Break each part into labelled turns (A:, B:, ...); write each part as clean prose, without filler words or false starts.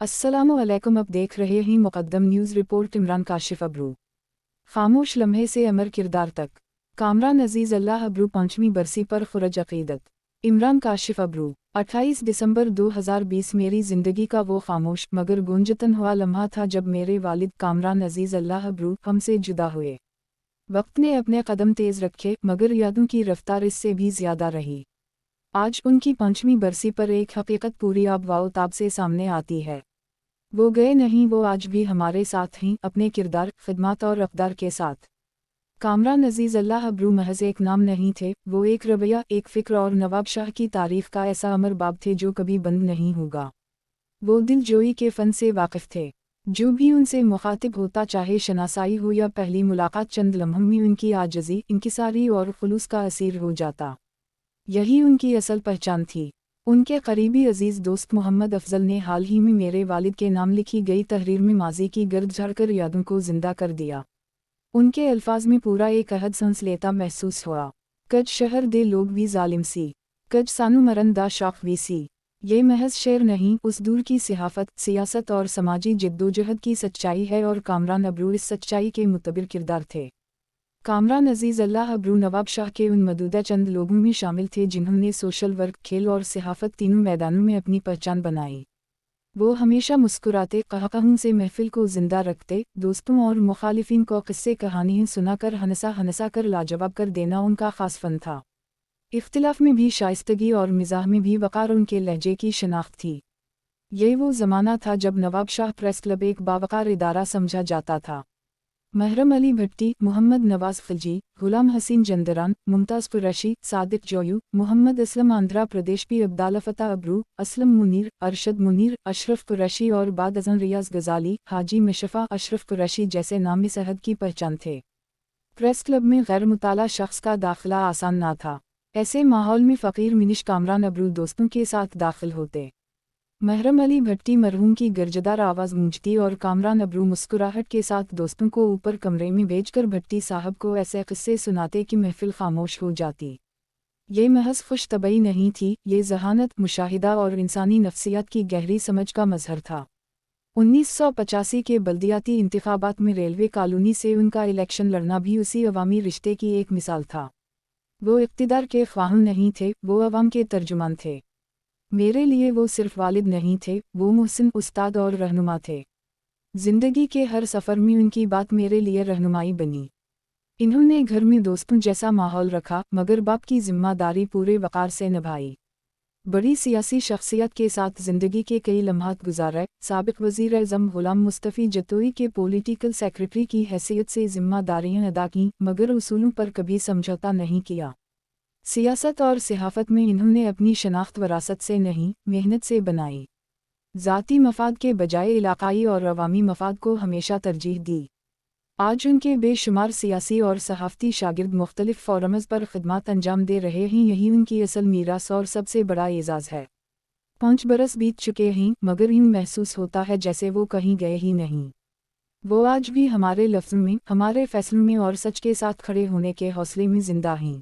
A: अस्सलामुअलैकुम। अब देख रहे हैं मुक़द्दम न्यूज़ रिपोर्ट। इमरान काशिफ अबरू। खामोश लम्हे से अमर किरदार तक। कामरान अजीज़ अल्लाह अबरू 5वीं बरसी पर खुरज अक़ीदत। इमरान काशिफ अबरू। 28 दिसंबर 2020 मेरी ज़िंदगी का वो खामोश मगर गूंजतन हुआ लम्हा था जब मेरे वालिद कामरान अजीज़ अल्लाह अबरू हमसे जुदा हुए। वक्त ने अपने कदम तेज़ रखे मगर यादों की रफ्तार इससे भी ज़्यादा रही। आज उनकी 5वीं बरसी पर एक हकीकत पूरी आब व ताब से सामने आती है। वो गए नहीं, वो आज भी हमारे साथ हैं, अपने किरदार, खिदमत और अक़दार के साथ। कामरान अजीज़ अल्लाह अबरू महज एक नाम नहीं थे, वो एक रवैया, एक फ़िक्र और नवाब शाह की तारीफ़ का ऐसा अमर बाब थे जो कभी बंद नहीं होगा। वो दिल जोई के फ़न से वाकिफ़ थे। जो भी उनसे मुखातिब होता, चाहे शनासाई हो या पहली मुलाकात, चंद लम्हों में उनकी आजिज़ी, इंकिसारी और खुलूस का असीर हो जाता। यही उनकी असल पहचान थी। उनके करीबी अजीज़ दोस्त मोहम्मद अफजल ने हाल ही में मेरे वालिद के नाम लिखी गई तहरीर में माजी की गर्द झाड़कर यादों को जिंदा कर दिया। उनके अल्फाज में पूरा एक अहद सांस लेता महसूस हुआ। कज शहर दे लोग भी जालिम सी, कज सानू मरन दा शौक भी सी। ये महज शेर नहीं, उस दूर की सिहाफत, सियासत और समाजी जिद्दोजहद की सच्चाई है और कामरान अबरू इस सच्चाई के मुतबिर किरदार थे। कामरान अजीज़ अल्लाह अबरू नवाब शाह के उन मदूदा चंद लोगों में शामिल थे जिन्होंने सोशल वर्क, खेल और सिहाफत तीनों मैदानों में अपनी पहचान बनाई। वो हमेशा मुस्कुराते, कहकहों से महफिल को जिंदा रखते, दोस्तों और मुखालिफिन को किस्से कहानियाँ सुनाकर हंसा कर लाजवाब कर देना उनका खास फन था। इख्तिलाफ में भी शाइस्तगी और मिजाह में भी वक़ार उनके लहजे की शनाख्त थी। ये वो ज़माना था जब नवाब शाह प्रेस क्लब एक बावकार इदारा समझा जाता था। महरम अली भट्टी, मोहम्मद नवाज खिलजी, गुलाम हसीन जंदरान, मुमताज़ कुरैशी, सादिक जोयू, मोहम्मद असलम आंध्रा प्रदेश पी, अब्दाल फतह अबरू, असलम मुनीर, अरशद मुनीर, अशरफ कुरैशी और बाद अज़न रियाज गजाली, हाजी मुशफ़ा अशरफ कुरैशी जैसे नाम इस अहद की पहचान थे। प्रेस क्लब में गैर मुताला शख्स का दाखिला आसान ना था। ऐसे माहौल में फ़कीर मिनिश कामरान अबरू दोस्तों के साथ दाखिल होते। महरम अली भट्टी मरहूम की गर्जदार आवाज़ गूंजती और कामरान अबरू मुस्कुराहट के साथ दोस्तों को ऊपर कमरे में भेजकर भट्टी साहब को ऐसे किस्से सुनाते कि महफिल खामोश हो जाती। ये महज खुश तबई नहीं थी, ये ज़हानत, मुशाहिदा और इंसानी नफ्सियात की गहरी समझ का मजहर था। 1985 के बल्दियाती इंतखाबात में रेलवे कॉलोनी से उनका इलेक्शन लड़ना भी उसी अवामी रिश्ते की एक मिसाल था। वो इक़्तिदार के ख्वाहिश नहीं थे, वो अवाम के तर्जुमान थे। मेरे लिए वो सिर्फ वालिद नहीं थे, वो मुहसिन, उस्ताद और रहनुमा थे। ज़िंदगी के हर सफ़र में उनकी बात मेरे लिए रहनुमाई बनी। इन्होंने घर में दोस्तों जैसा माहौल रखा मगर बाप की जिम्मेदारी पूरे वक़ार से निभाई। बड़ी सियासी शख्सियत के साथ ज़िंदगी के कई लम्हात गुजारे। साबिक़ वज़ीर आज़म ग़ुलाम मुस्तफ़ी जतोई के पॉलिटिकल सेक्रेटरी की हैसियत से जिम्मेदारियाँ अदा कीं मगर उसूलों पर कभी समझौता नहीं किया। सियासत और सिहाफत में इन्होंने अपनी शनाख्त वरासत से नहीं, मेहनत से बनाई। ज़ाती मफाद के बजाय इलाक़ाई और अवामी मफाद को हमेशा तरजीह दी। आज उनके बेशुमार सियासी और सहाफ़ती शागिर्द मुख्तलिफ़ फ़ोरम्स पर खिदमत अंजाम दे रहे हैं, यही उनकी असल मीरास और सबसे बड़ा एज़ाज़ है। 5 बरस बीत चुके हैं मगर यूँ महसूस होता है जैसे वो कहीं गए ही नहीं। वो आज भी हमारे लफ्ज़ों में, हमारे फ़ैसलों में और सच के साथ खड़े होने के हौसले में ज़िंदा हैं।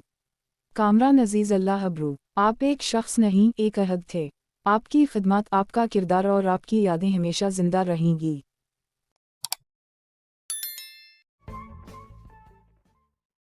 A: कामरान अजीज़ अल्लाह अबरू, आप एक शख्स नहीं, एक अहद थे। आपकी खिदमत, आपका किरदार और आपकी यादें हमेशा ज़िंदा रहेंगी।